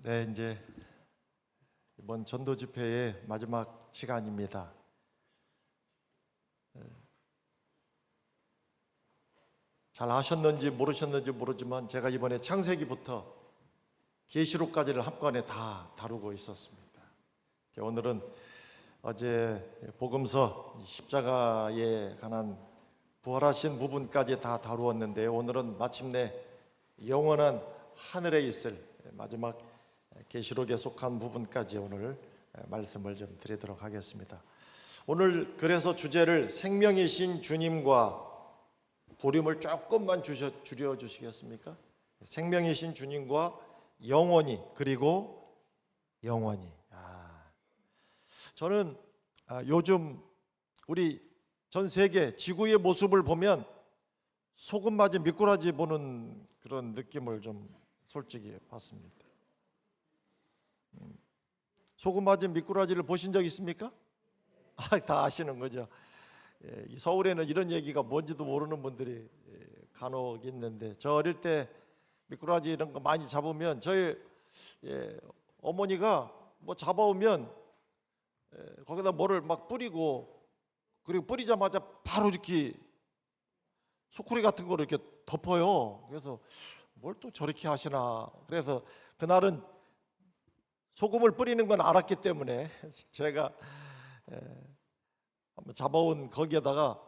네, 이제 이번 전도 집회의 마지막 시간입니다. 잘 아셨는지 모르셨는지 모르지만 제가 이번에 창세기부터 계시록까지를 한꺼번에 다 다루고 있었습니다. 오늘은 어제 복음서 십자가에 관한 부활하신 부분까지 다 다루었는데, 오늘은 마침내 영원한 하늘에 있을 마지막 계시록에 속한 부분까지 오늘 말씀을 좀 드리도록 하겠습니다. 오늘 그래서 주제를 생명이신 주님과 보림을 조금만 줄여주시겠습니까? 생명이신 주님과 영원히, 그리고 영원히. 저는 요즘 우리 전 세계 지구의 모습을 보면 소금 맞은 미꾸라지 보는 그런 느낌을 좀 솔직히 받습니다. 소금 맞은 미꾸라지를 보신 적 있습니까? 다 아시는 거죠. 이 서울에는 이런 얘기가 뭔지도 모르는 분들이 간혹 있는데, 저 어릴 때 미꾸라지 이런 거 많이 잡으면 저희 어머니가 뭐 잡아오면 거기다 뭐를 막 뿌리고, 그리고 뿌리자마자 바로 이렇게 소쿠리 같은 거를 이렇게 덮어요. 그래서 뭘 또 저렇게 하시나. 그래서 그날은 소금을 뿌리는 건 알았기 때문에 제가 한번 잡아온 거기에다가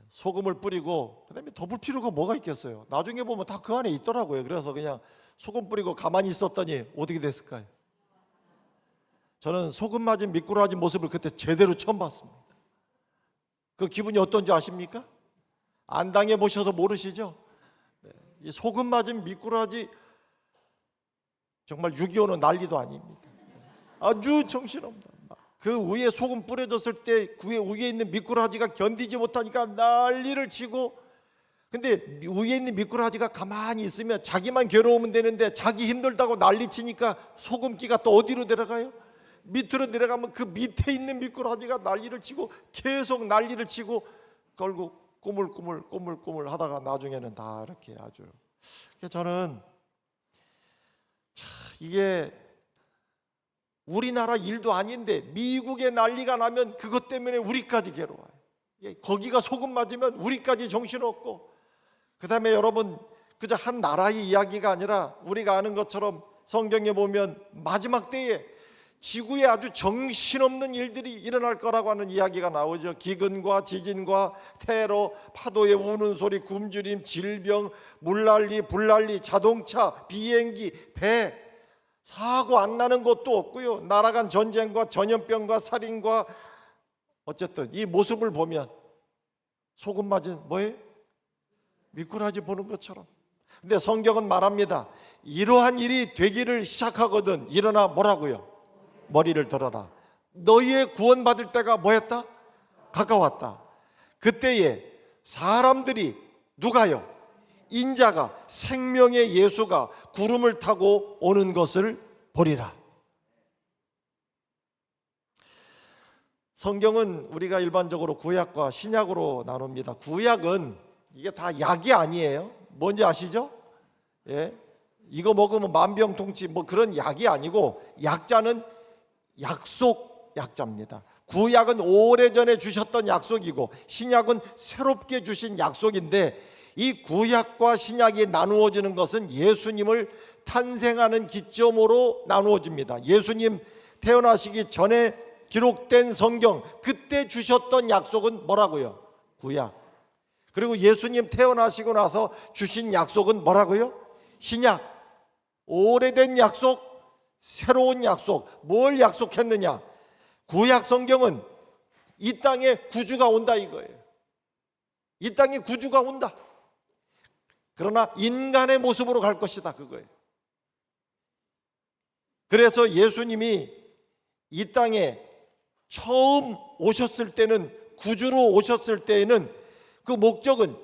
소금을 뿌리고, 그다음에 덮을 필요가 뭐가 있겠어요. 나중에 보면 다 그 안에 있더라고요. 그래서 그냥 소금 뿌리고 가만히 있었더니 어떻게 됐을까요? 저는 소금 맞은 미꾸라지 모습을 그때 제대로 처음 봤습니다. 그 기분이 어떤지 아십니까? 안 당해보셔서 모르시죠? 이 소금 맞은 미꾸라지 정말 6.25는 난리도 아닙니다. 아주 정신없다. 그 위에 소금 뿌려졌을 때 그 위에 있는 미꾸라지가 견디지 못하니까 난리를 치고, 근데 위에 있는 미꾸라지가 가만히 있으면 자기만 괴로우면 되는데 자기 힘들다고 난리치니까 소금기가 또 어디로 내려가요? 밑으로 내려가면 그 밑에 있는 미꾸라지가 난리를 치고 계속 난리를 치고, 결국 꾸물꾸물 하다가 나중에는 다 이렇게 아주. 저는 이게 우리나라 일도 아닌데 미국에 난리가 나면 그것 때문에 우리까지 괴로워요. 거기가 소금 맞으면 우리까지 정신없고, 그 다음에 여러분, 그저 한 나라의 이야기가 아니라 우리가 아는 것처럼 성경에 보면 마지막 때에 지구에 아주 정신없는 일들이 일어날 거라고 하는 이야기가 나오죠. 기근과 지진과 테러, 파도의 우는 소리, 굶주림, 질병, 물난리, 불난리, 자동차, 비행기, 배, 사고 안 나는 것도 없고요. 나라 간 전쟁과 전염병과 살인과, 어쨌든 이 모습을 보면 소금 맞은 뭐예요? 미꾸라지 보는 것처럼. 근데 성경은 말합니다. 이러한 일이 되기를 시작하거든 일어나 뭐라고요? 머리를 들어라. 너희의 구원받을 때가 뭐였다? 가까웠다. 그때에 사람들이, 누가요? 인자가, 생명의 예수가 구름을 타고 오는 것을 보리라. 성경은 우리가 일반적으로 구약과 신약으로 나눕니다. 구약은 이게 다 약이 아니에요. 뭔지 아시죠? 이거 먹으면 만병통치 뭐 그런 약이 아니고, 약자는 약속 약자입니다. 구약은 오래전에 주셨던 약속이고, 신약은 새롭게 주신 약속인데, 이 구약과 신약이 나누어지는 것은 예수님을 탄생하는 기점으로 나누어집니다. 예수님 태어나시기 전에 기록된 성경, 그때 주셨던 약속은 뭐라고요? 구약. 그리고 예수님 태어나시고 나서 주신 약속은 뭐라고요? 신약. 오래된 약속, 새로운 약속. 뭘 약속했느냐? 구약 성경은 이 땅에 구주가 온다 이거예요. 이 땅에 구주가 온다. 그러나 인간의 모습으로 갈 것이다 그거예요. 그래서 예수님이 이 땅에 처음 오셨을 때는, 구주로 오셨을 때에는 그 목적은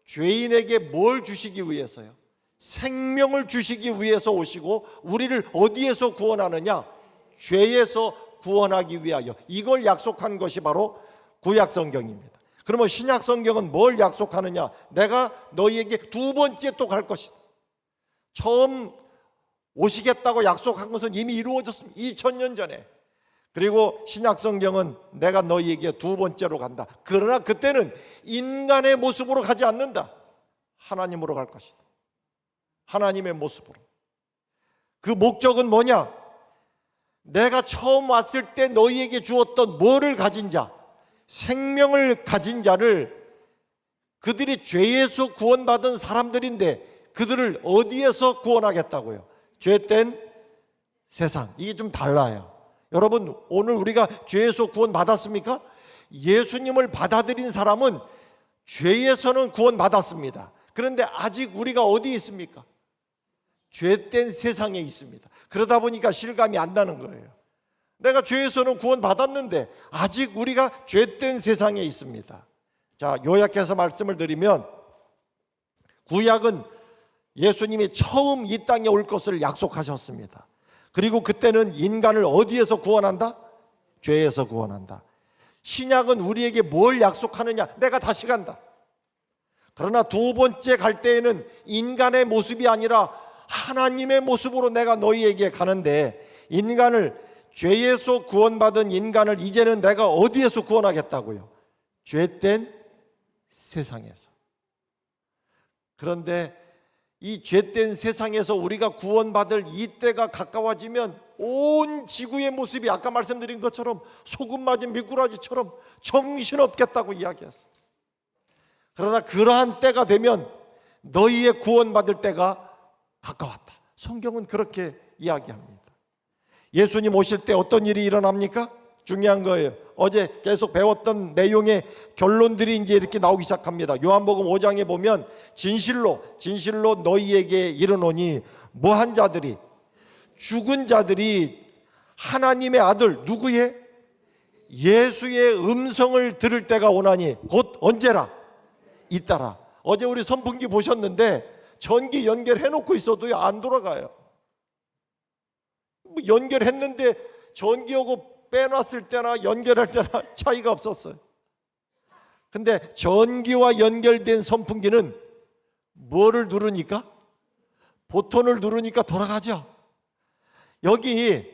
죄인에게 뭘 주시기 위해서요? 생명을 주시기 위해서 오시고, 우리를 어디에서 구원하느냐? 죄에서 구원하기 위하여. 이걸 약속한 것이 바로 구약 성경입니다. 그러면 신약 성경은 뭘 약속하느냐? 내가 너희에게 두 번째 또 갈 것이다. 처음 오시겠다고 약속한 것은 이미 이루어졌습니다. 2000년 전에. 그리고 신약성경은 내가 너희에게 두 번째로 간다. 그러나 그때는 인간의 모습으로 가지 않는다. 하나님으로 갈 것이다. 하나님의 모습으로. 그 목적은 뭐냐? 내가 처음 왔을 때 너희에게 주었던 뭐를 가진 자, 생명을 가진 자를, 그들이 죄에서 구원받은 사람들인데 그들을 어디에서 구원하겠다고요? 죄된 세상. 이게 좀 달라요. 여러분, 오늘 우리가 죄에서 구원받았습니까? 예수님을 받아들인 사람은 죄에서는 구원받았습니다. 그런데 아직 우리가 어디에 있습니까? 죄된 세상에 있습니다. 그러다 보니까 실감이 안 나는 거예요. 내가 죄에서는 구원받았는데 아직 우리가 죄된 세상에 있습니다. 자, 요약해서 말씀을 드리면, 구약은 예수님이 처음 이 땅에 올 것을 약속하셨습니다. 그리고 그때는 인간을 어디에서 구원한다? 죄에서 구원한다. 신약은 우리에게 뭘 약속하느냐? 내가 다시 간다. 그러나 두 번째 갈 때에는 인간의 모습이 아니라 하나님의 모습으로 내가 너희에게 가는데, 인간을, 죄에서 구원받은 인간을 이제는 내가 어디에서 구원하겠다고요? 죄된 세상에서. 그런데 이 죄된 세상에서 우리가 구원받을 이 때가 가까워지면 온 지구의 모습이 아까 말씀드린 것처럼 소금 맞은 미꾸라지처럼 정신없겠다고 이야기했어요. 그러나 그러한 때가 되면 너희의 구원받을 때가 가까웠다. 성경은 그렇게 이야기합니다. 예수님 오실 때 어떤 일이 일어납니까? 중요한 거예요. 어제 계속 배웠던 내용의 결론들이 이제 이렇게 나오기 시작합니다. 요한복음 5장에 보면 진실로 너희에게 이르노니 뭐한 자들이, 죽은 자들이 하나님의 아들, 누구의? 예수의 음성을 들을 때가 오나니 곧 언제라? 이따라. 어제 우리 선풍기 보셨는데 전기 연결해 놓고 있어도요 안 돌아가요. 뭐 연결했는데 전기하고 빼놨을 때나 연결할 때나 차이가 없었어요. 근데 전기와 연결된 선풍기는 뭐를 누르니까? 버튼을 누르니까 돌아가죠. 여기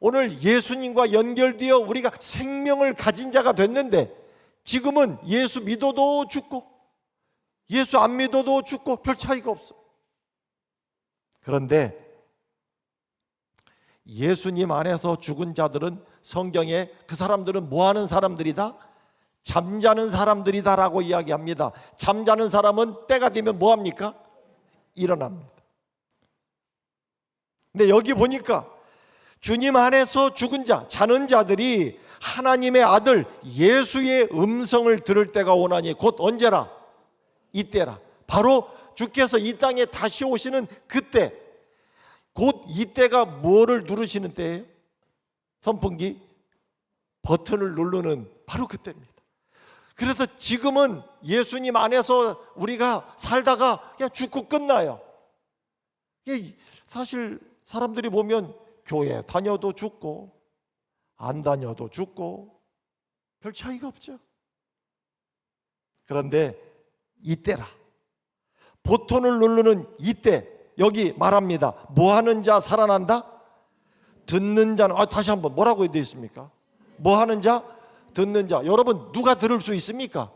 오늘 예수님과 연결되어 우리가 생명을 가진 자가 됐는데, 지금은 예수 믿어도 죽고 예수 안 믿어도 죽고 별 차이가 없어. 그런데 예수님 안에서 죽은 자들은, 성경에 그 사람들은 뭐 하는 사람들이다? 잠자는 사람들이다라고 이야기합니다. 잠자는 사람은 때가 되면 뭐 합니까? 일어납니다. 근데 여기 보니까 주님 안에서 죽은 자, 자는 자들이 하나님의 아들 예수의 음성을 들을 때가 오나니 곧 언제라? 이때라. 바로 주께서 이 땅에 다시 오시는 그때, 곧 이때가 뭐를 누르시는 때예요? 선풍기 버튼을 누르는 바로 그때입니다. 그래서 지금은 예수님 안에서 우리가 살다가 그냥 죽고 끝나요. 사실 사람들이 보면 교회 다녀도 죽고 안 다녀도 죽고 별 차이가 없죠. 그런데 이때라, 버튼을 누르는 이때, 여기 말합니다. 뭐 하는 자 살아난다? 듣는 자는, 다시 한번 뭐라고 되어 있습니까? 뭐 하는 자? 듣는 자. 여러분, 누가 들을 수 있습니까?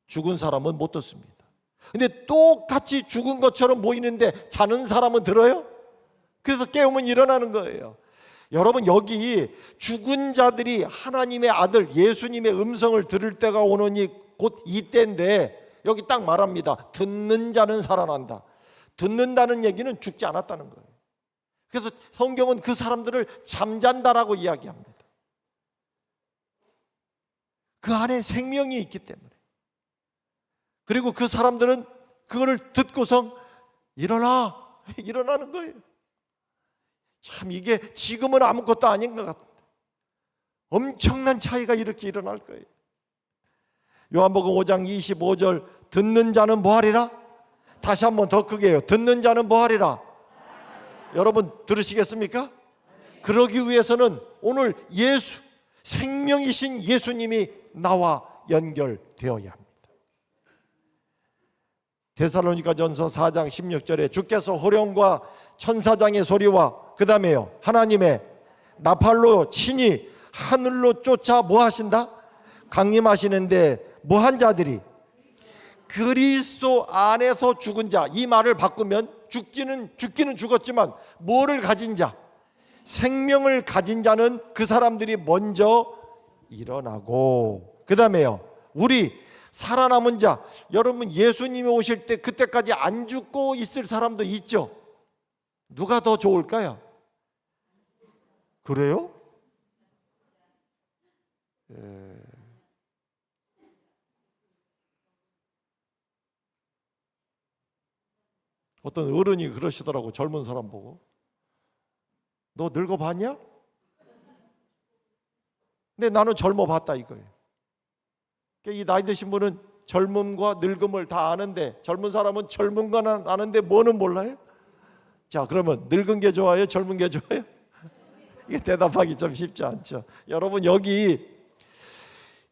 죽은 사람은 못 듣습니다. 근데 똑같이 죽은 것처럼 보이는데 자는 사람은 들어요? 그래서 깨우면 일어나는 거예요. 여러분, 여기 죽은 자들이 하나님의 아들 예수님의 음성을 들을 때가 오느니 곧 이때인데, 여기 딱 말합니다. 듣는 자는 살아난다. 듣는다는 얘기는 죽지 않았다는 거예요. 그래서 성경은 그 사람들을 잠잔다라고 이야기합니다. 그 안에 생명이 있기 때문에. 그리고 그 사람들은 그거를 듣고서 일어나는 거예요. 참, 이게 지금은 아무것도 아닌 것 같은데 엄청난 차이가 이렇게 일어날 거예요. 요한복음 5장 25절, 듣는 자는 뭐하리라? 다시 한번 더 크게 해요. 듣는 자는 뭐하리라? 여러분 들으시겠습니까? 그러기 위해서는 오늘 예수, 생명이신 예수님이 나와 연결되어야 합니다. 데살로니가전서 4장 16절에 주께서 호령과 천사장의 소리와 그 다음에요 하나님의 나팔로 친히 하늘로 쫓아 뭐 하신다? 강림하시는데 뭐한 자들이 그리스도 안에서 죽은 자, 이 말을 바꾸면 죽기는 죽었지만 뭐를 가진 자? 생명을 가진 자는 그 사람들이 먼저 일어나고 그 다음에요 우리 살아남은 자, 여러분 예수님이 오실 때 그때까지 안 죽고 있을 사람도 있죠. 누가 더 좋을까요? 그래요? 어떤 어른이 그러시더라고. 젊은 사람 보고, 너 늙어봤냐? 근데 나는 젊어봤다 이거예요. 이 나이 드신 분은 젊음과 늙음을 다 아는데, 젊은 사람은 젊은 건 아는데 뭐는 몰라요? 자, 그러면 늙은 게 좋아요? 젊은 게 좋아요? 이게 대답하기 좀 쉽지 않죠. 여러분, 여기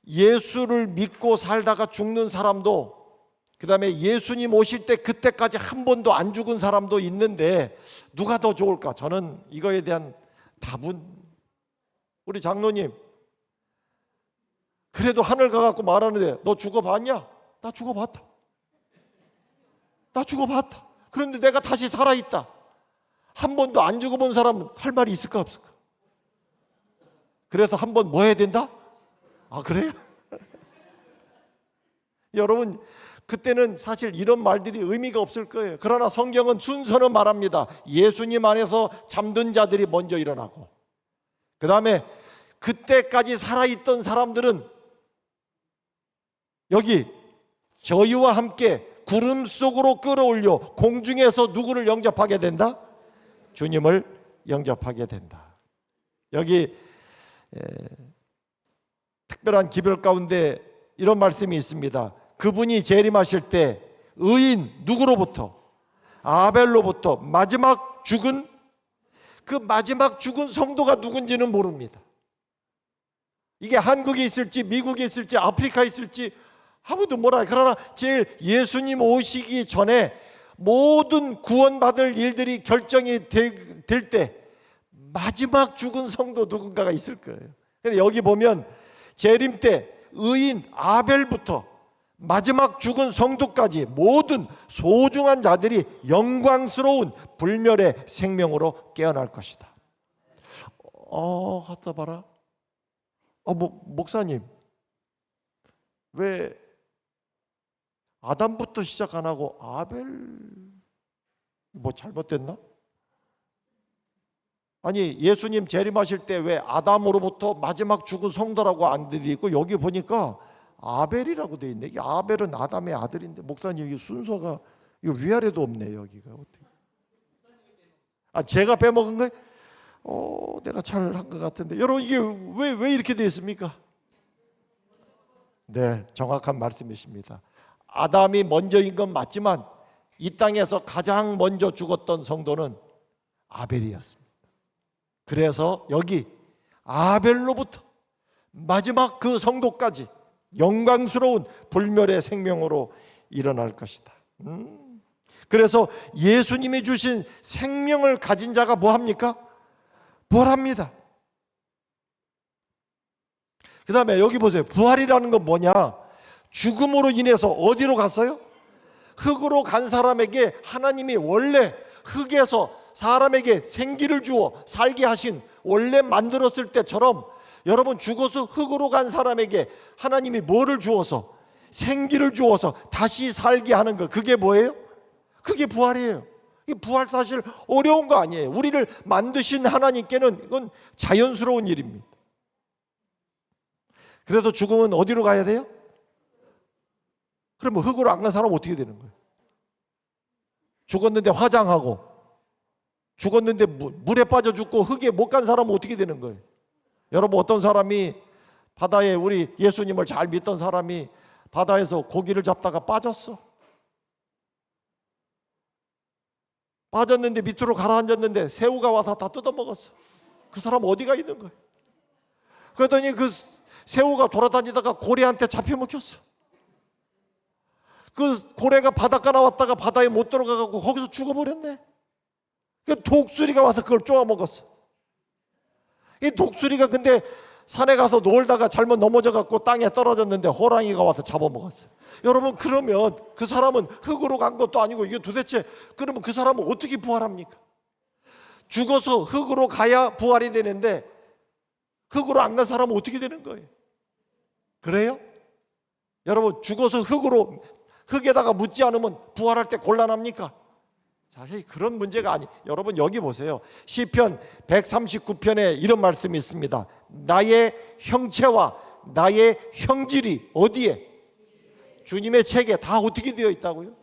예수를 믿고 살다가 죽는 사람도, 그 다음에 예수님 오실 때 그때까지 한 번도 안 죽은 사람도 있는데 누가 더 좋을까? 저는 이거에 대한 답은, 우리 장로님 그래도 하늘 가갖고 말하는데 너 죽어봤냐? 나 죽어봤다. 나 죽어봤다. 그런데 내가 다시 살아있다. 한 번도 안 죽어본 사람은 할 말이 있을까 없을까? 그래서 한 번 뭐 해야 된다? 아, 그래요? 여러분, 그때는 사실 이런 말들이 의미가 없을 거예요. 그러나 성경은 순서는 말합니다. 예수님 안에서 잠든 자들이 먼저 일어나고, 그 다음에 그때까지 살아있던 사람들은 여기 저희와 함께 구름 속으로 끌어올려 공중에서 누구를 영접하게 된다? 주님을 영접하게 된다. 여기 특별한 기별 가운데 이런 말씀이 있습니다. 그분이 재림하실 때 의인 누구로부터? 아벨로부터 마지막 죽은, 그 마지막 죽은 성도가 누군지는 모릅니다. 이게 한국에 있을지 미국에 있을지 아프리카에 있을지 아무도 몰라요. 그러나 제일 예수님 오시기 전에 모든 구원받을 일들이 결정이 될 때 마지막 죽은 성도 누군가가 있을 거예요. 근데 여기 보면 재림 때 의인 아벨부터 마지막 죽은 성도까지 모든 소중한 자들이 영광스러운 불멸의 생명으로 깨어날 것이다. 갖다 봐라. 목사님, 왜 아담부터 시작 안 하고 아벨 뭐 잘못됐나? 아니, 예수님 재림하실 때 왜 아담으로부터 마지막 죽은 성도라고 안 돼 있고 여기 보니까 아벨이라고 돼 있네. 이게 아벨은 아담의 아들인데, 목사님 이게 순서가 이거 위아래도 없네. 여기가 어떻게? 제가 빼먹은 거예요? 내가 잘한 것 같은데. 여러분, 이게 왜 이렇게 돼 있습니까? 네, 정확한 말씀이십니다. 아담이 먼저인 건 맞지만 이 땅에서 가장 먼저 죽었던 성도는 아벨이었습니다. 그래서 여기 아벨로부터 마지막 그 성도까지 영광스러운 불멸의 생명으로 일어날 것이다. 그래서 예수님이 주신 생명을 가진 자가 뭐합니까? 부활합니다. 그 다음에 여기 보세요. 부활이라는 건 뭐냐? 죽음으로 인해서 어디로 갔어요? 흙으로 간 사람에게 하나님이 원래 흙에서 사람에게 생기를 주어 살게 하신, 원래 만들었을 때처럼 여러분, 죽어서 흙으로 간 사람에게 하나님이 뭐를 주어서? 생기를 주어서 다시 살게 하는 거. 그게 뭐예요? 그게 부활이에요. 이 부활 사실 어려운 거 아니에요. 우리를 만드신 하나님께는 이건 자연스러운 일입니다. 그래서 죽음은 어디로 가야 돼요? 그럼 흙으로 안 간 사람은 어떻게 되는 거예요? 죽었는데 화장하고, 죽었는데 물에 빠져 죽고 흙에 못 간 사람은 어떻게 되는 거예요? 여러분, 어떤 사람이 바다에, 우리 예수님을 잘 믿던 사람이 바다에서 고기를 잡다가 빠졌어. 빠졌는데 밑으로 가라앉았는데 새우가 와서 다 뜯어먹었어. 그 사람 어디가 있는 거예요? 그랬더니 그 새우가 돌아다니다가 고래한테 잡혀 먹혔어. 그 고래가 바닷가 나왔다가 바다에 못 들어가고 거기서 죽어버렸네. 그 독수리가 와서 그걸 쪼아 먹었어. 이 독수리가 근데 산에 가서 놀다가 잘못 넘어져 갖고 땅에 떨어졌는데 호랑이가 와서 잡아먹었어요. 여러분, 그러면 그 사람은 흙으로 간 것도 아니고, 이게 도대체 그러면 그 사람은 어떻게 부활합니까? 죽어서 흙으로 가야 부활이 되는데 흙으로 안 간 사람은 어떻게 되는 거예요? 그래요? 여러분, 죽어서 흙에다가 묻지 않으면 부활할 때 곤란합니까? 사실 그런 문제가 아니. 여러분, 여기 보세요. 시편 139편에 이런 말씀이 있습니다. 나의 형체와 나의 형질이 어디에? 주님의 책에 다 어떻게 되어 있다고요?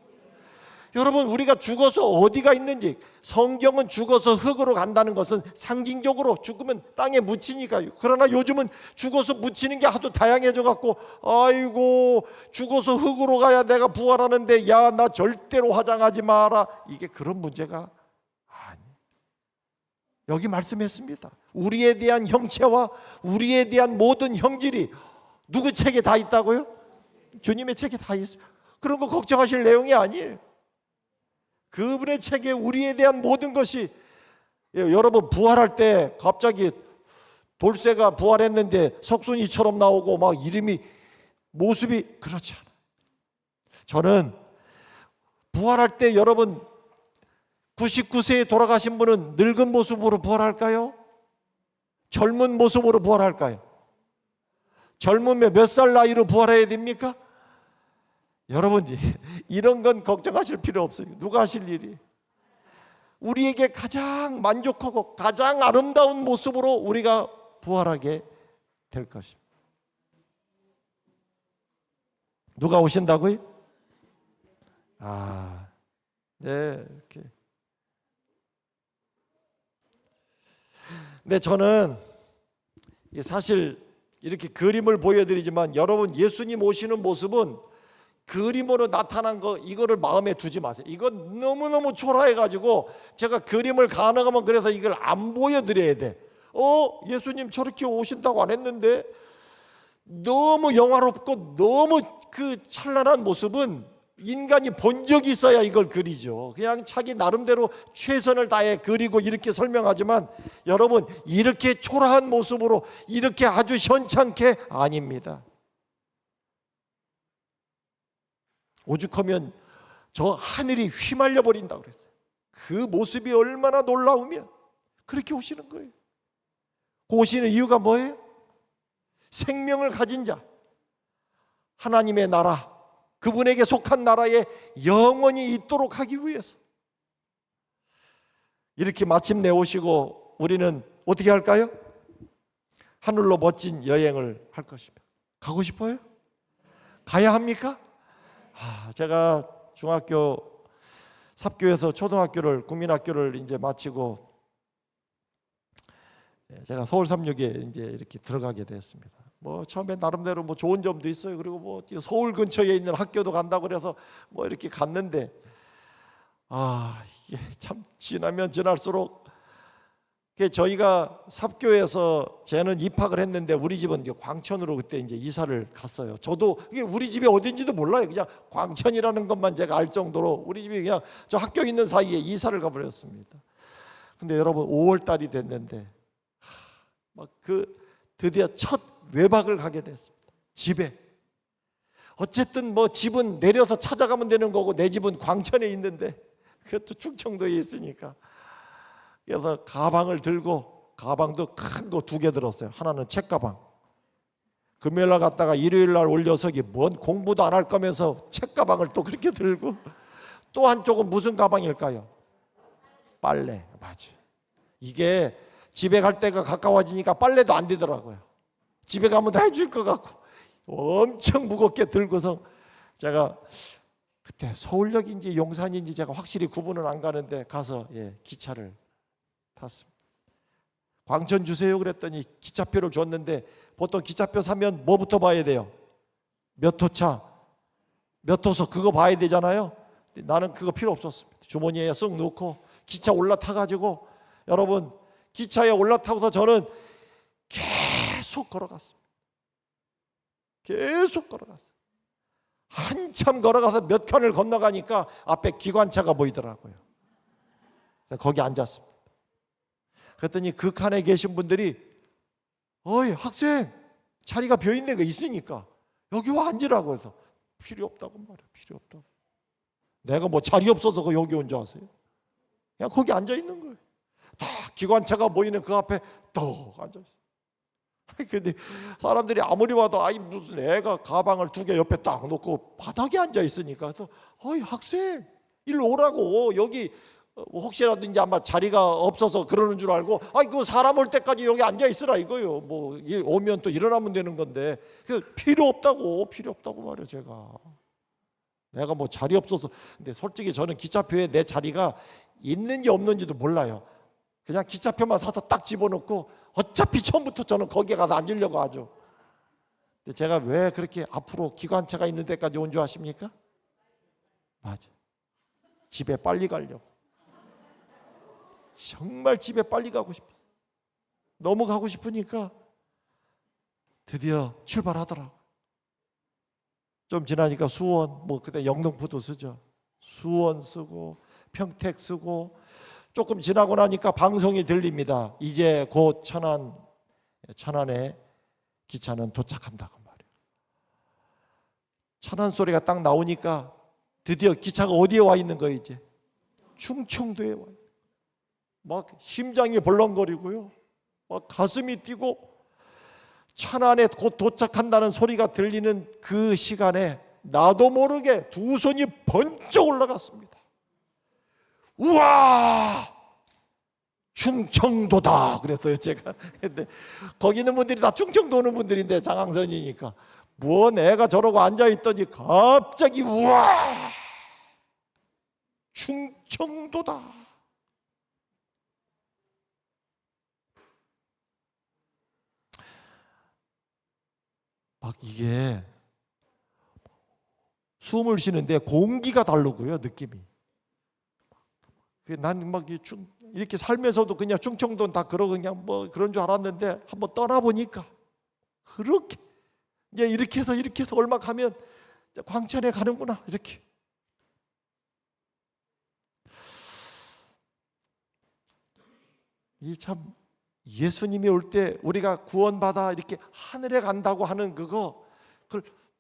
여러분, 우리가 죽어서 어디가 있는지, 성경은 죽어서 흙으로 간다는 것은 상징적으로 죽으면 땅에 묻히니까요. 그러나 요즘은 죽어서 묻히는 게 하도 다양해져 갖고, 아이고 죽어서 흙으로 가야 내가 부활하는데, 야 나 절대로 화장하지 마라, 이게 그런 문제가 아니. 여기 말씀했습니다. 우리에 대한 형체와 우리에 대한 모든 형질이 누구 책에 다 있다고요? 주님의 책에 다 있어요. 그런 거 걱정하실 내용이 아니에요. 그분의 책에 우리에 대한 모든 것이, 여러분 부활할 때 갑자기 돌쇠가 부활했는데 석순이처럼 나오고 막 이름이 모습이 그렇지 않아요. 저는 부활할 때 여러분 99세에 돌아가신 분은 늙은 모습으로 부활할까요? 젊은 모습으로 부활할까요? 젊으면 몇 살 나이로 부활해야 됩니까? 여러분, 이런 건 걱정하실 필요 없어요. 누가 하실 일이? 우리에게 가장 만족하고 가장 아름다운 모습으로 우리가 부활하게 될 것입니다. 누가 오신다고요? 네, 이렇게. 근데 저는 사실 이렇게 그림을 보여드리지만, 여러분 예수님 오시는 모습은 그림으로 나타난 거, 이거를 마음에 두지 마세요. 이건 너무너무 초라해가지고 제가 그림을 가능하면 그래서 이걸 안 보여드려야 돼. 예수님 저렇게 오신다고 안 했는데, 너무 영화롭고 너무 그 찬란한 모습은 인간이 본 적이 있어야 이걸 그리죠. 그냥 자기 나름대로 최선을 다해 그리고 이렇게 설명하지만, 여러분 이렇게 초라한 모습으로 이렇게 아주 현찮게 아닙니다. 오죽하면 저 하늘이 휘말려 버린다고 그랬어요. 그 모습이 얼마나 놀라우면 그렇게 오시는 거예요. 그 오시는 이유가 뭐예요? 생명을 가진 자, 하나님의 나라, 그분에게 속한 나라에 영원히 있도록 하기 위해서 이렇게 마침내 오시고, 우리는 어떻게 할까요? 하늘로 멋진 여행을 할 것입니다. 가고 싶어요? 가야 합니까? 제가 중학교 삽교에서 초등학교를, 국민학교를 이제 마치고 제가 서울 삼육에 이제 이렇게 들어가게 됐습니다. 뭐 처음에 나름대로 뭐 좋은 점도 있어요. 그리고 뭐 서울 근처에 있는 학교도 간다고 그래서 뭐 이렇게 갔는데, 이게 참 지나면 지날수록, 저희가 삽교에서 쟤는 입학을 했는데 우리 집은 광천으로 그때 이제 이사를 갔어요. 저도 이게 우리 집이 어딘지도 몰라요. 그냥 광천이라는 것만 제가 알 정도로 우리 집이 그냥 저 학교 있는 사이에 이사를 가버렸습니다. 근데 여러분 5월 달이 됐는데 막 드디어 첫 외박을 가게 됐습니다. 집에. 어쨌든 뭐 집은 내려서 찾아가면 되는 거고 내 집은 광천에 있는데 그것도 충청도에 있으니까. 그래서 가방을 들고, 가방도 큰 거 2개 들었어요. 하나는 책가방. 금요일날 갔다가 일요일날 올려서기 뭔 공부도 안 할 거면서 책가방을 또 그렇게 들고, 또 한쪽은 무슨 가방일까요? 빨래. 맞아. 이게 집에 갈 때가 가까워지니까 빨래도 안 되더라고요. 집에 가면 다 해줄 것 같고 엄청 무겁게 들고서, 제가 그때 서울역인지 용산인지 제가 확실히 구분은 안 가는데 가서 기차를 탔습니다. 광천 주세요 그랬더니 기차표를 줬는데, 보통 기차표 사면 뭐부터 봐야 돼요? 몇 호차, 몇 호석, 그거 봐야 되잖아요. 나는 그거 필요 없었습니다. 주머니에 쓱 넣고 기차 올라타가지고, 여러분 기차에 올라타고서 저는 계속 걸어갔습니다. 계속 걸어갔어요. 한참 걸어가서 몇 칸을 건너가니까 앞에 기관차가 보이더라고요. 거기 앉았습니다. 그랬더니 그 칸에 계신 분들이 어이 학생 자리가 비어있는 데가 있으니까 여기 와 앉으라고 해서 필요 없다고 말이야. 필요 없다고. 내가 뭐 자리 없어서 여기 온 줄 아세요? 그냥 거기 앉아 있는 거예요. 다 기관차가 모이는 그 앞에 또 앉아 있어요. 근데 사람들이 아무리 봐도 아이 무슨 애가 가방을 2개 옆에 딱 놓고 바닥에 앉아 있으니까 그래서 어이 학생 일로 오라고. 여기 혹시라도 이제 아마 자리가 없어서 그러는 줄 알고 아이 그 사람 올 때까지 여기 앉아 있으라 이거요. 뭐 오면 또 일어나면 되는 건데 필요 없다고 말이에요. 내가 뭐 자리 없어서. 근데 솔직히 저는 기차표에 내 자리가 있는지 없는지도 몰라요. 그냥 기차표만 사서 딱 집어넣고 어차피 처음부터 저는 거기에 가서 앉으려고 하죠. 근데 제가 왜 그렇게 앞으로 기관차가 있는 데까지 온 줄 아십니까? 맞아. 집에 빨리 가려고. 정말 집에 빨리 가고 싶어요. 너무 가고 싶으니까 드디어 출발하더라고. 좀 지나니까 수원, 뭐 그때 영등포도 쓰죠. 수원 쓰고 평택 쓰고 조금 지나고 나니까 방송이 들립니다. 이제 곧 천안에 기차는 도착한다고 말이에요. 천안 소리가 딱 나오니까 드디어 기차가 어디에 와 있는 거예요? 이제 충청도에 와 있는. 막 심장이 벌렁거리고요. 막 가슴이 뛰고 천안에 곧 도착한다는 소리가 들리는 그 시간에 나도 모르게 2손이 번쩍 올라갔습니다. 우와! 충청도다 그랬어요 제가. 근데 거기 있는 분들이 다 충청도 오는 분들인데 장항선이니까 뭐 내가 저러고 앉아있더니 갑자기 우와! 충청도다. 막 이게 숨을 쉬는데 공기가 다르고요 느낌이. 나는 막 이렇게 살면서도 그냥 충청도는 다 그냥 뭐 그런 줄 알았는데 한번 떠나보니까 그렇게 이제 이렇게 해서 얼마 가면 광천에 가는구나 이렇게. 이 참 예수님이 올 때 우리가 구원받아 이렇게 하늘에 간다고 하는 그걸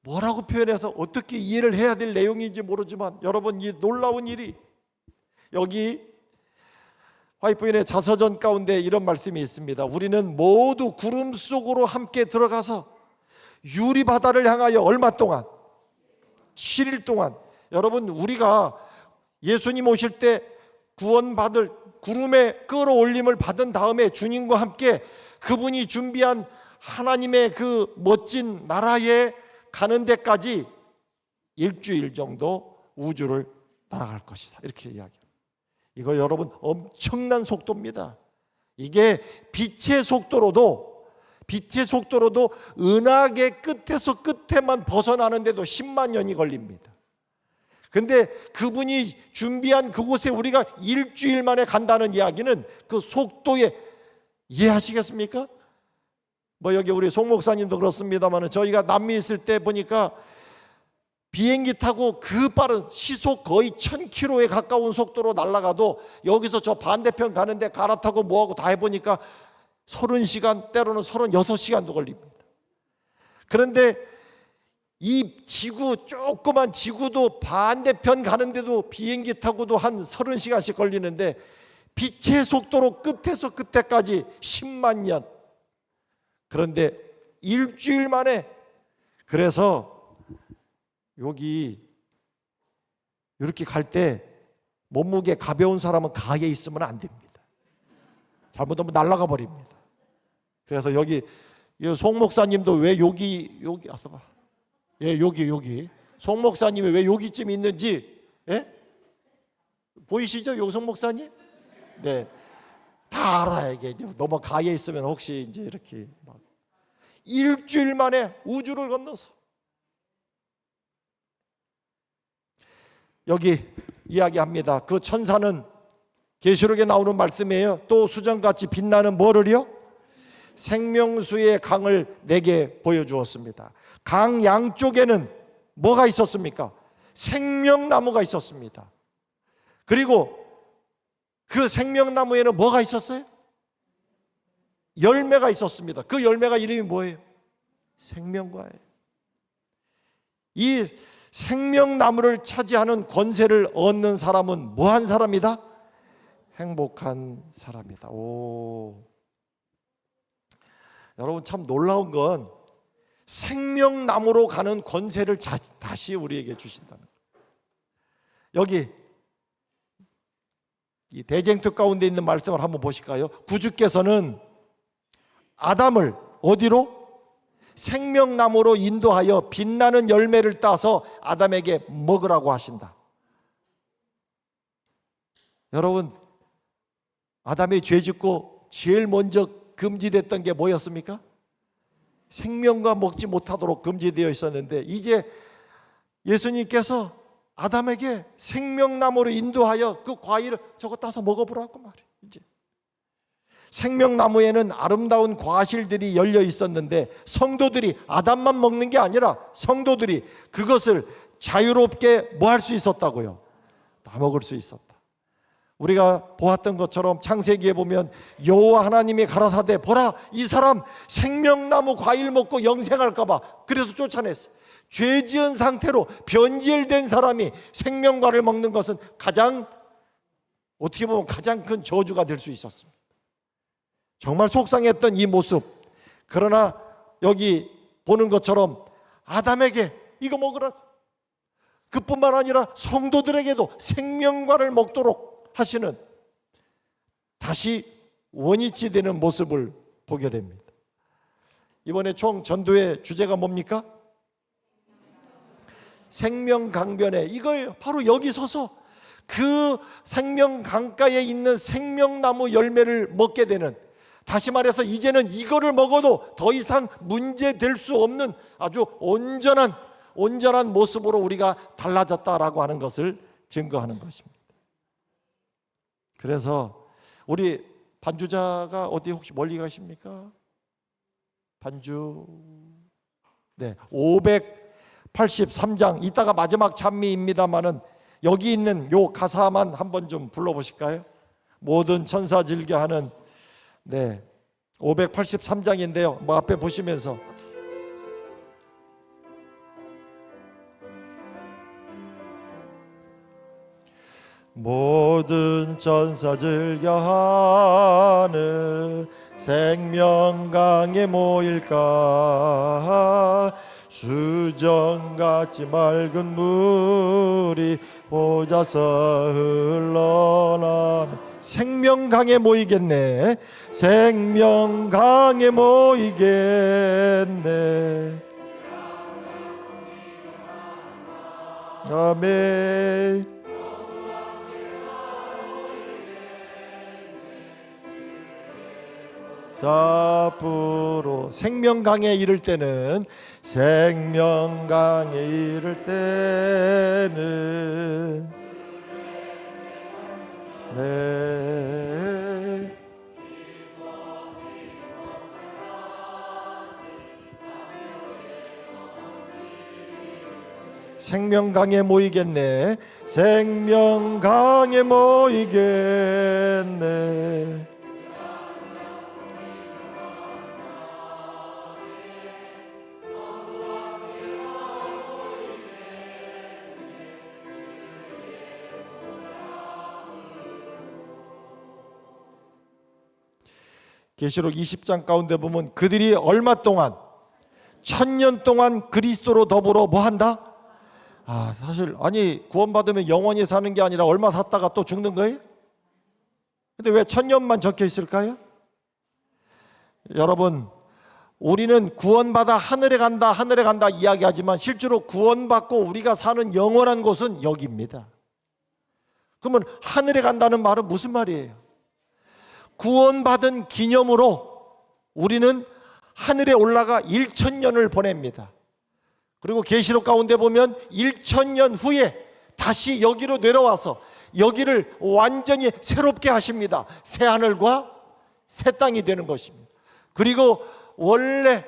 뭐라고 표현해서 어떻게 이해를 해야 될 내용인지 모르지만 여러분 이 놀라운 일이 여기 화이트인의 자서전 가운데 이런 말씀이 있습니다. 우리는 모두 구름 속으로 함께 들어가서 유리바다를 향하여 얼마 동안? 7일 동안. 여러분 우리가 예수님 오실 때 구원받을 구름의 끌어올림을 받은 다음에 주님과 함께 그분이 준비한 하나님의 그 멋진 나라에 가는 데까지 일주일 정도 우주를 날아갈 것이다 이렇게 이야기합니다. 이거 여러분 엄청난 속도입니다. 이게 빛의 속도로도 은하계 끝에서 끝에만 벗어나는데도 10만 년이 걸립니다. 근데 그분이 준비한 그곳에 우리가 일주일 만에 간다는 이야기는 그 속도에 이해하시겠습니까? 뭐 여기 우리 송 목사님도 그렇습니다만 저희가 남미 있을 때 보니까 비행기 타고 그 빠른 시속 거의 1000km에 가까운 속도로 날아가도 여기서 저 반대편 가는데 갈아타고 뭐하고 다 해보니까 30시간 때로는 36시간도 걸립니다. 그런데 이 지구 조그만 지구도 반대편 가는데도 비행기 타고도 한 30시간씩 걸리는데 빛의 속도로 끝에서 끝에까지 10만 년. 그런데 일주일 만에. 그래서 여기 이렇게 갈 때 몸무게 가벼운 사람은 가에 있으면 안 됩니다. 잘못하면 날아가 버립니다. 그래서 여기 송 목사님도 왜 여기 와서 봐. 예, 여기 송 목사님이 왜 여기쯤 있는지 보이시죠? 여기 송 목사님? 네, 다 알아야 이게 너무 가에 있으면 혹시 이제 이렇게 막 일주일 만에 우주를 건너서 여기 이야기합니다. 그 천사는 계시록에 나오는 말씀이에요. 또 수정같이 빛나는 뭐를요? 생명수의 강을 내게 보여주었습니다. 강 양쪽에는 뭐가 있었습니까? 생명나무가 있었습니다. 그리고 그 생명나무에는 뭐가 있었어요? 열매가 있었습니다. 그 열매가 이름이 뭐예요? 생명과예요. 이 생명나무를 차지하는 권세를 얻는 사람은 뭐한 사람이다? 행복한 사람이다. 오. 여러분, 참 놀라운 건 생명나무로 가는 권세를 다시 우리에게 주신다는 거예요. 여기 이 대쟁투 가운데 있는 말씀을 한번 보실까요? 구주께서는 아담을 어디로? 생명나무로 인도하여 빛나는 열매를 따서 아담에게 먹으라고 하신다. 여러분, 아담이 죄 짓고 제일 먼저 금지됐던 게 뭐였습니까? 생명과 먹지 못하도록 금지되어 있었는데, 이제 예수님께서 아담에게 생명나무로 인도하여 그 과일을 저거 따서 먹어보라고 말이에요. 이제 생명나무에는 아름다운 과실들이 열려 있었는데, 성도들이 아담만 먹는 게 아니라 성도들이 그것을 자유롭게 뭐 할 수 있었다고요? 다 먹을 수 있었다. 우리가 보았던 것처럼 창세기에 보면 여호와 하나님이 가라사대, 보라, 이 사람 생명나무 과일 먹고 영생할까 봐 그래서 쫓아냈어. 죄 지은 상태로 변질된 사람이 생명과를 먹는 것은 어떻게 보면 가장 큰 저주가 될 수 있었습니다. 정말 속상했던 이 모습. 그러나 여기 보는 것처럼 아담에게 이거 먹으라고, 그뿐만 아니라 성도들에게도 생명과를 먹도록 하시는, 다시 원위치 되는 모습을 보게 됩니다. 이번에 총 전도의 주제가 뭡니까? 생명강변에, 이거예요. 바로 여기 서서 그 생명강가에 있는 생명나무 열매를 먹게 되는, 다시 말해서 이제는 이거를 먹어도 더 이상 문제될 수 없는 아주 온전한 모습으로 우리가 달라졌다라고 하는 것을 증거하는 것입니다. 그래서 우리 반주자가 어디 혹시 멀리 가십니까? 반주, 네, 583장, 이따가 마지막 찬미입니다만은 여기 있는 요 가사만 한번 좀 불러보실까요? 모든 천사 즐겨하는, 네, 583장인데요. 뭐 앞에 보시면서 모든 천사 즐겨하는 생명강에 모일까, 수정같이 맑은 물이 꽂아서 흘러나는 생명강에 모이겠네. 생명강에 모이겠네. 아멘. 앞으로 생명강에 이를 때는, 생명강에 이를 때는, 네, 생명강에 모이겠네. 생명강에 모이겠네. 계시록 20장 가운데 보면 그들이 얼마 동안, 1000년 동안 그리스도로 더불어 뭐 한다? 사실 구원받으면 영원히 사는 게 아니라 얼마 샀다가 또 죽는 거예요? 근데 왜 1000년만 적혀 있을까요? 여러분, 우리는 구원받아 하늘에 간다 이야기하지만 실제로 구원받고 우리가 사는 영원한 곳은 여기입니다. 그러면 하늘에 간다는 말은 무슨 말이에요? 구원받은 기념으로 우리는 하늘에 올라가 1000년을 보냅니다. 그리고 계시록 가운데 보면 1000년 후에 다시 여기로 내려와서 여기를 완전히 새롭게 하십니다. 새 하늘과 새 땅이 되는 것입니다. 그리고 원래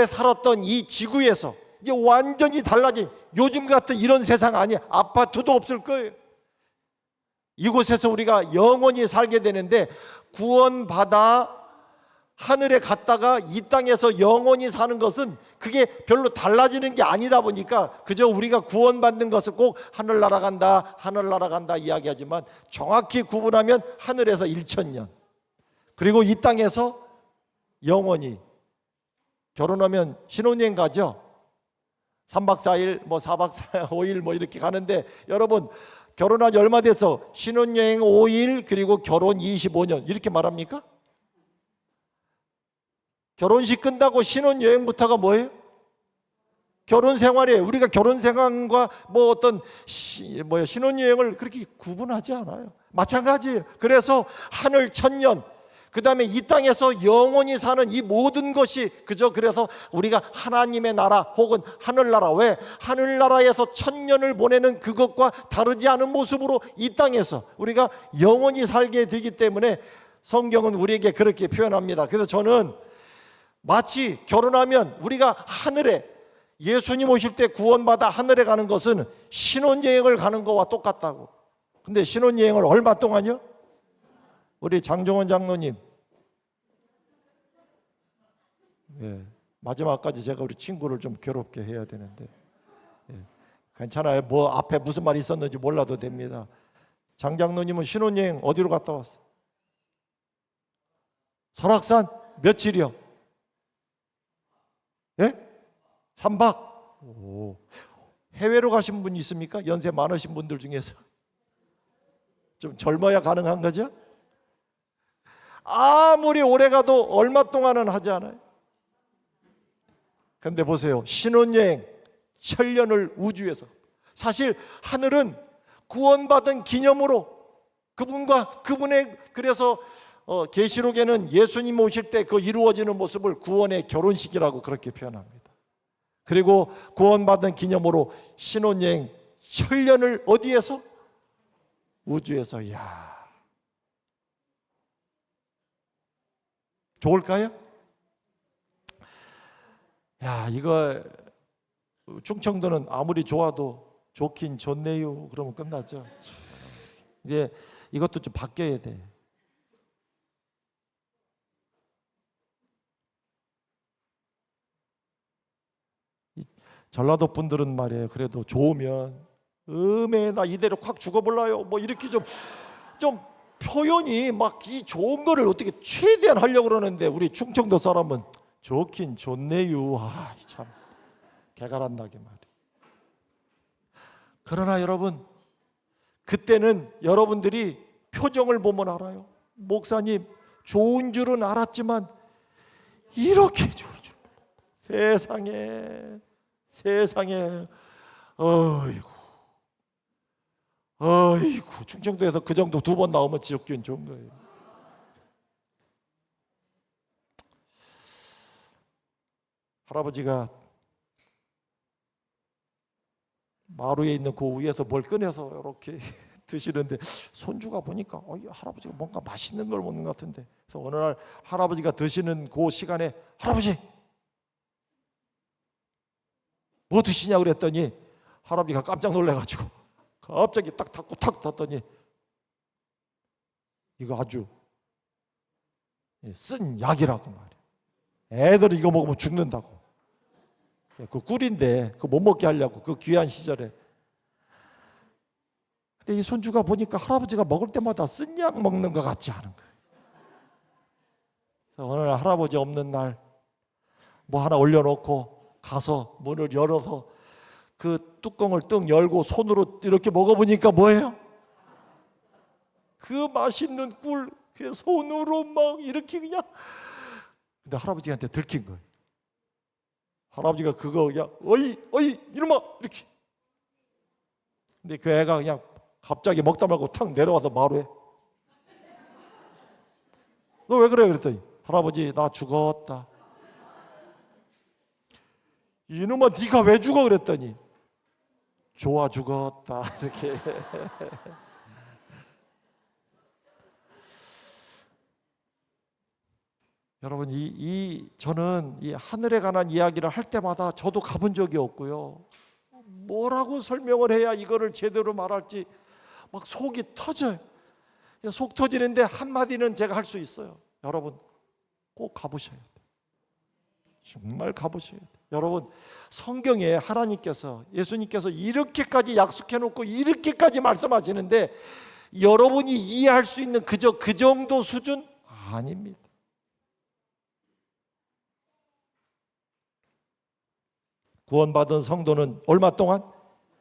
살았던 이 지구에서 이제 완전히 달라진, 요즘 같은 이런 세상 아니야. 아파트도 없을 거예요. 이곳에서 우리가 영원히 살게 되는데, 구원받아 하늘에 갔다가 이 땅에서 영원히 사는 것은 그게 별로 달라지는 게 아니다 보니까 그저 우리가 구원받는 것을 꼭 하늘나라 간다, 하늘나라 간다 이야기하지만, 정확히 구분하면 하늘에서 1000년, 그리고 이 땅에서 영원히. 결혼하면 신혼여행 가죠. 3박 4일, 뭐 4박 5일 뭐 이렇게 가는데, 여러분 결혼한 지 얼마 돼서 신혼여행 5일 그리고 결혼 25년 이렇게 말합니까? 결혼식 끝나고 신혼여행부터가 뭐예요? 결혼 생활이에요. 우리가 결혼 생활과 뭐 어떤 신혼여행을 그렇게 구분하지 않아요. 마찬가지예요. 그래서 하늘 천년, 그 다음에 이 땅에서 영원히 사는 이 모든 것이 그저, 그래서 우리가 하나님의 나라 혹은 하늘나라, 왜? 하늘나라에서 천년을 보내는 그것과 다르지 않은 모습으로 이 땅에서 우리가 영원히 살게 되기 때문에 성경은 우리에게 그렇게 표현합니다. 그래서 저는 마치 결혼하면 우리가 하늘에, 예수님 오실 때 구원받아 하늘에 가는 것은 신혼여행을 가는 것과 똑같다고. 근데 신혼여행을 얼마 동안요? 우리 장종원 장로님, 마지막까지 제가 우리 친구를 좀 괴롭게 해야 되는데, 괜찮아요. 뭐 앞에 무슨 말이 있었는지 몰라도 됩니다. 장 장로님은 신혼여행 어디로 갔다 왔어? 설악산 며칠이요? 3박. 오. 해외로 가신 분 있습니까? 연세 많으신 분들 중에서. 좀 젊어야 가능한 거죠? 아무리 오래 가도 얼마 동안은 하지 않아요. 근데 보세요. 신혼여행 천년을 우주에서. 사실 하늘은 구원받은 기념으로 그분과 그분의, 그래서 계시록에는 예수님 오실 때 그 이루어지는 모습을 구원의 결혼식이라고 그렇게 표현합니다. 그리고 구원받은 기념으로 신혼여행 천년을 어디에서? 우주에서. 이야, 좋을까요? 야, 이거 충청도는 아무리 좋아도 좋긴 좋네요 그러면 끝나죠. 이제 이것도 좀 바뀌어야 돼. 전라도 분들은 말이에요, 그래도 좋으면 나 이대로 확 죽어볼라요 뭐 이렇게 좀 표현이 막 이 좋은 거를 어떻게 최대한 하려고 그러는데, 우리 충청도 사람은 좋긴 좋네요. 참 개가 나게 말이에요. 그러나 여러분, 그때는 여러분들이 표정을 보면 알아요. 목사님 좋은 줄은 알았지만 이렇게 좋은 줄 몰랐다. 세상에 어이구 충청도에서 그 정도 2번 나오면 지옥교인 좋은 거예요. 할아버지가 마루에 있는 그 위에서 뭘 꺼내서 이렇게 드시는데, 손주가 보니까 할아버지가 뭔가 맛있는 걸 먹는 것 같은데, 그래서 어느 날 할아버지가 드시는 그 시간에, 할아버지 뭐 드시냐고 그랬더니 할아버지가 깜짝 놀래가지고 갑자기 딱 닫고 탁 닫더니, 이거 아주 쓴 약이라고 말이에요. 애들이 이거 먹으면 죽는다고. 그 꿀인데 그거 못 먹게 하려고, 그 귀한 시절에. 근데 이 손주가 보니까 할아버지가 먹을 때마다 쓴 약 먹는 것 같지 않은 거예요. 그래서 어느 날 할아버지 없는 날 뭐 하나 올려놓고 가서 문을 열어서 그 뚜껑을 뚝 열고 손으로 이렇게 먹어보니까 뭐예요? 그 맛있는 꿀, 그 손으로 막 이렇게 그냥. 근데 할아버지한테 들킨 거예요. 할아버지가 그거 그냥 어이 이놈아 이렇게. 근데 그 애가 그냥 갑자기 먹다 말고 탁 내려와서 마루에, 너 왜 그래? 그랬더니, 할아버지 나 죽었다. 이놈아 네가 왜 죽어? 그랬더니, 좋아 죽었다 이렇게. 여러분, 저는 이 하늘에 관한 이야기를 할 때마다 저도 가본 적이 없고요. 뭐라고 설명을 해야 이거를 제대로 말할지 막 속이 터져요. 속 터지는데 한마디는 제가 할 수 있어요. 여러분 꼭 가보셔야 돼요. 정말 가보셔야 돼요. 여러분 성경에 하나님께서, 예수님께서 이렇게까지 약속해놓고 이렇게까지 말씀하시는데 여러분이 이해할 수 있는 그저 그 정도 수준? 아닙니다. 구원받은 성도는 얼마 동안?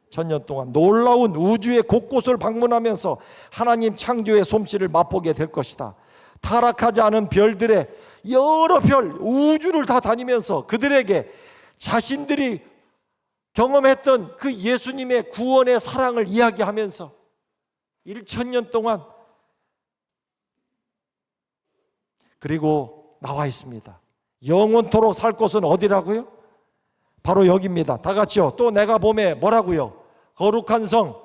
1000년 동안 놀라운 우주의 곳곳을 방문하면서 하나님 창조의 솜씨를 맛보게 될 것이다. 타락하지 않은 별들의 여러 별, 우주를 다 다니면서 그들에게 자신들이 경험했던 그 예수님의 구원의 사랑을 이야기하면서 1000년 동안, 그리고 나와 있습니다. 영원토록 살 곳은 어디라고요? 바로 여기입니다. 다 같이요. 또 내가 봄에 뭐라고요? 거룩한 성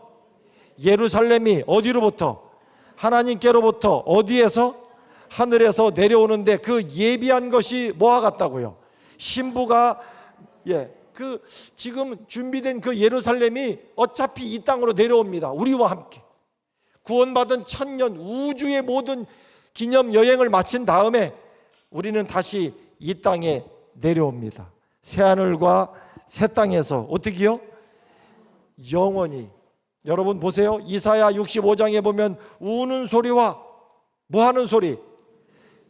예루살렘이 어디로부터? 하나님께로부터 어디에서? 하늘에서 내려오는데 그 예비한 것이 뭐와 같다고요? 신부가 그 지금 준비된 그 예루살렘이 어차피 이 땅으로 내려옵니다. 우리와 함께 구원받은 1000년 우주의 모든 기념 여행을 마친 다음에 우리는 다시 이 땅에 내려옵니다. 새하늘과 새 땅에서 어떻게요? 영원히. 여러분 보세요. 이사야 65장에 보면 우는 소리와 뭐하는 소리?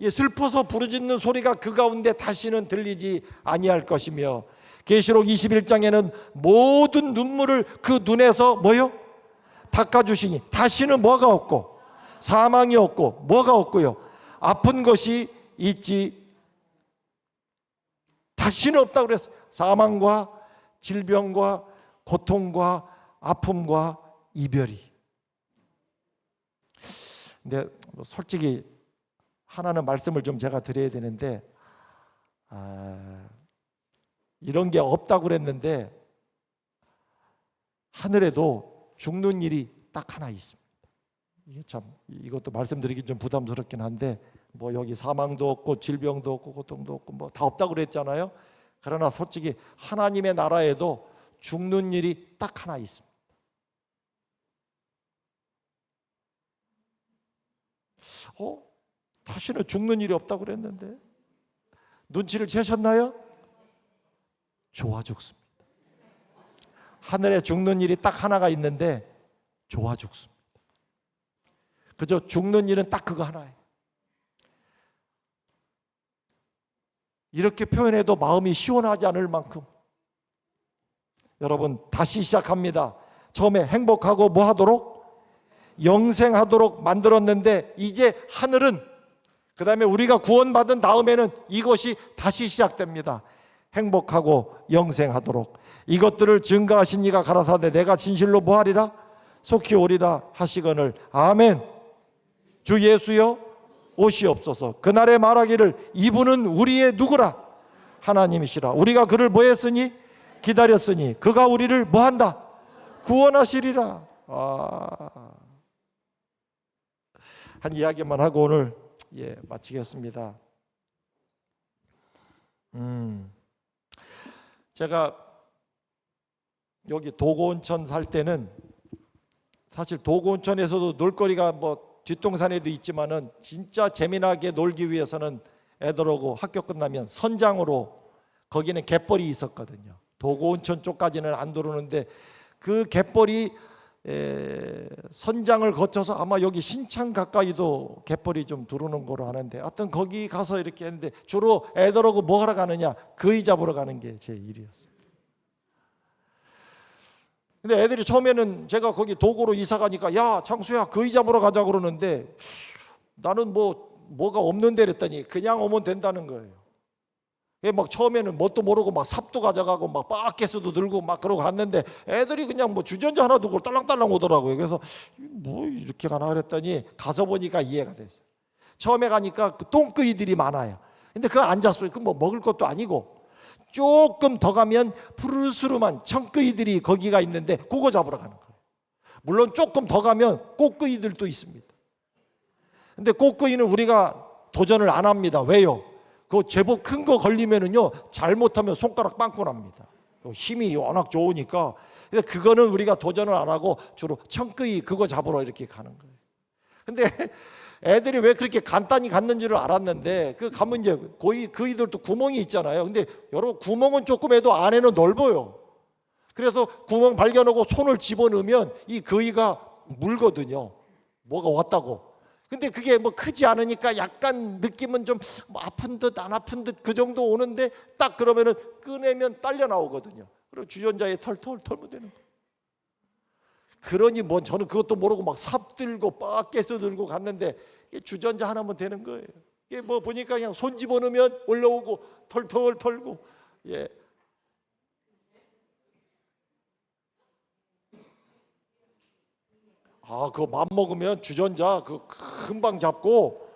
슬퍼서 부르짖는 소리가 그 가운데 다시는 들리지 아니할 것이며, 계시록 21장에는 모든 눈물을 그 눈에서 뭐요? 닦아주시니 다시는 뭐가 없고 사망이 없고 뭐가 없고요? 아픈 것이 있지 다시는 없다고 그랬어요. 사망과 질병과 고통과 아픔과 이별이. 근데 솔직히 하나는 말씀을 좀 제가 드려야 되는데, 이런 게 없다고 그랬는데 하늘에도 죽는 일이 딱 하나 있습니다. 이게 참, 이것도 말씀드리기 좀 부담스럽긴 한데, 뭐 여기 사망도 없고 질병도 없고 고통도 없고 뭐 다 없다고 그랬잖아요. 그러나 솔직히 하나님의 나라에도 죽는 일이 딱 하나 있습니다. 다시는 죽는 일이 없다고 그랬는데 눈치를 채셨나요? 좋아 죽습니다. 하늘에 죽는 일이 딱 하나가 있는데 좋아 죽습니다. 그저 죽는 일은 딱 그거 하나예요. 이렇게 표현해도 마음이 시원하지 않을 만큼, 여러분 다시 시작합니다. 처음에 행복하고 뭐 하도록? 영생하도록 만들었는데 이제 하늘은, 그 다음에 우리가 구원받은 다음에는 이것이 다시 시작됩니다. 행복하고 영생하도록. 이것들을 증거하신 이가 가라사대 내가 진실로 뭐하리라? 속히 오리라 하시거늘. 아멘. 주 예수여 오시옵소서. 그날에 말하기를 이분은 우리의 누구라? 하나님이시라. 우리가 그를 뭐 했으니? 기다렸으니 그가 우리를 뭐 한다? 구원하시리라. 한 이야기만 하고 오늘 마치겠습니다. 제가 여기 도고온천 살 때는 사실 도고온천에서도 놀거리가 뭐 뒷동산에도 있지만은 진짜 재미나게 놀기 위해서는 애들하고 학교 끝나면 선장으로, 거기는 갯벌이 있었거든요. 도고온천 쪽까지는 안 들어오는데 그 갯벌이 선장을 거쳐서 아마 여기 신창 가까이도 갯벌이 좀 들어오는 거로 아는데, 하여튼 거기 가서 이렇게 했는데 주로 애들하고 뭐 하러 가느냐? 거의 잡으러 가는 게 제 일이었어요. 근데 애들이 처음에는 제가 거기 도고로 이사 가니까 야 창수야 거의 잡으러 가자 그러는데 나는 뭐가 없는데 그랬더니 그냥 오면 된다는 거예요. 막 처음에는 뭣도 모르고 막 삽도 가져가고 막 바켓도 들고 막 그러고 갔는데 애들이 그냥 뭐 주전자 하나 두고 딸랑딸랑 오더라고요. 그래서 뭐 이렇게 가나 그랬더니 가서 보니까 이해가 됐어요. 처음에 가니까 그 똥끄이들이 많아요. 근데 그거 앉았어요. 그 뭐 먹을 것도 아니고 조금 더 가면 푸르스름한 청끄이들이 거기가 있는데 그거 잡으러 가는 거예요. 물론 조금 더 가면 꼬끄이들도 있습니다. 근데 꼬끄이는 우리가 도전을 안 합니다. 왜요? 그 제법 큰 거 걸리면은요 잘못하면 손가락 빵꾸 납니다. 힘이 워낙 좋으니까. 근데 그거는 우리가 도전을 안 하고 주로 청끄이 그거 잡으러 이렇게 가는 거예요. 근데 애들이 왜 그렇게 간단히 갖는 줄을 알았는데 그 가면 이제 그이들도 구멍이 있잖아요. 근데 여러분 구멍은 조금 해도 안에는 넓어요. 그래서 구멍 발견하고 손을 집어넣으면 이 거위가 물거든요. 뭐가 왔다고. 근데 그게 뭐 크지 않으니까 약간 느낌은 좀 뭐 아픈 듯 안 아픈 듯 그 정도 오는데 딱 그러면은 꺼내면 딸려 나오거든요. 그리고 주전자에 털털 털면 되는 거예요. 그러니 뭐 저는 그것도 모르고 막 삽 들고 빡개서 들고 갔는데 주전자 하나면 되는 거예요. 이게 뭐 보니까 그냥 손 집어넣으면 올라오고 털털 털고. 예. 그거 맘 먹으면 주전자 그 금방 잡고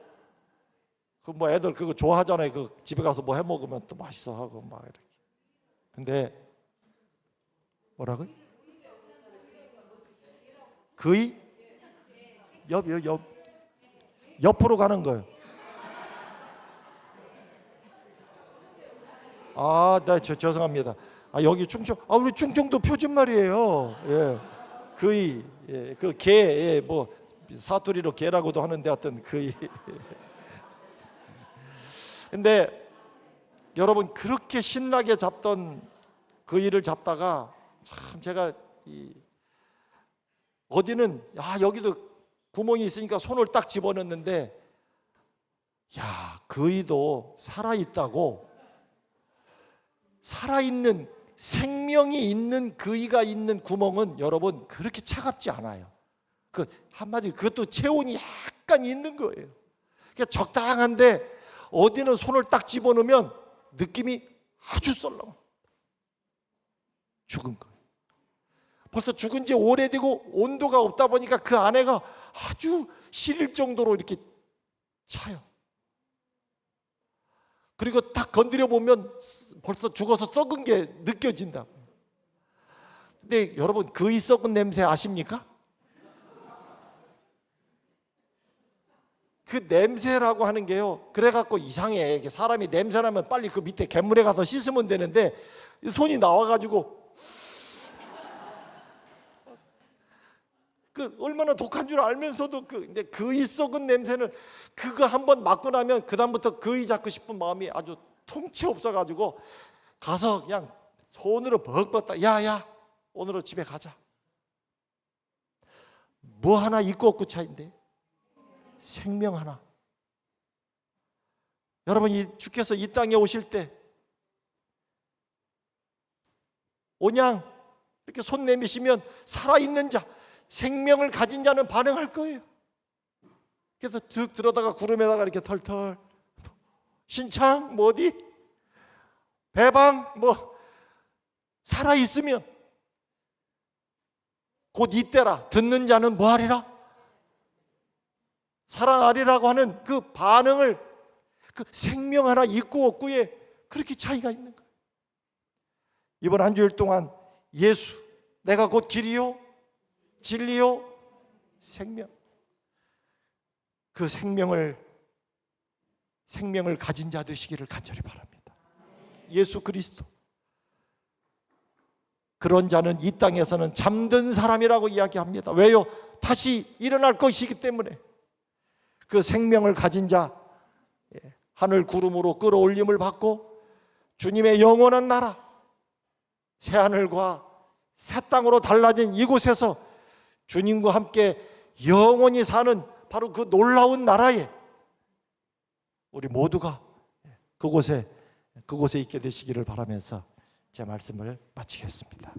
그 뭐 애들 그거 좋아하잖아요. 그 집에 가서 뭐 해 먹으면 또 맛있어 하고 막 이렇게. 근데 뭐라고요? 거의 옆으로 가는 거예요. 네, 죄송합니다. 여기 충청, 우리 충청도 표준말이에요. 예, 거의, 예, 그 개, 예, 뭐 사투리로 개라고도 하는데 하여튼 거의. 근데 여러분 그렇게 신나게 잡던 거위를 잡다가 참 제가 어디는 여기도 구멍이 있으니까 손을 딱 집어넣는데 거위도 살아있다고. 살아있는 생명이 있는 거위가 있는 구멍은 여러분 그렇게 차갑지 않아요. 그 한마디로 그것도 체온이 약간 있는 거예요. 그러니까 적당한데 어디는 손을 딱 집어넣으면 느낌이 아주 썰렁. 죽은 거예요. 벌써 죽은 지 오래되고 온도가 없다 보니까 그 안에가 아주 시릴 정도로 이렇게 차요. 그리고 딱 건드려 보면 벌써 죽어서 썩은 게 느껴진다. 근데 여러분 거위 썩은 냄새 아십니까? 그 냄새라고 하는 게요. 그래갖고 이상해. 사람이 냄새나면 빨리 그 밑에 갯물에 가서 씻으면 되는데 손이 나와가지고 그 얼마나 독한 줄 알면서도 근데 거위 썩은 냄새는 그거 한번 맡고 나면 그 다음부터 거위 잡고 싶은 마음이 아주 통치 없어가지고 가서 그냥 손으로 벅벅 야야 오늘은 집에 가자. 뭐 하나 있고 없고 차인데 생명 하나. 여러분 주께서 이 땅에 오실 때 온양 이렇게 손 내미시면 살아있는 자 생명을 가진 자는 반응할 거예요. 그래서 득 들어다가 구름에다가 이렇게 털털 신창 뭐 어디 배방 뭐 살아있으면 곧 이때라 듣는 자는 뭐 하리라 살아나리라고 하는 그 반응을 그 생명 하나 있고 없고에 그렇게 차이가 있는 거예요. 이번 한 주일 동안 예수 내가 곧 길이요 진리요 생명 그 생명을 가진 자 되시기를 간절히 바랍니다. 예수 그리스도 그런 자는 이 땅에서는 잠든 사람이라고 이야기합니다. 왜요? 다시 일어날 것이기 때문에 그 생명을 가진 자 하늘 구름으로 끌어올림을 받고 주님의 영원한 나라 새하늘과 새 땅으로 달라진 이곳에서 주님과 함께 영원히 사는 바로 그 놀라운 나라에 우리 모두가 그곳에 있게 되시기를 바라면서 제 말씀을 마치겠습니다.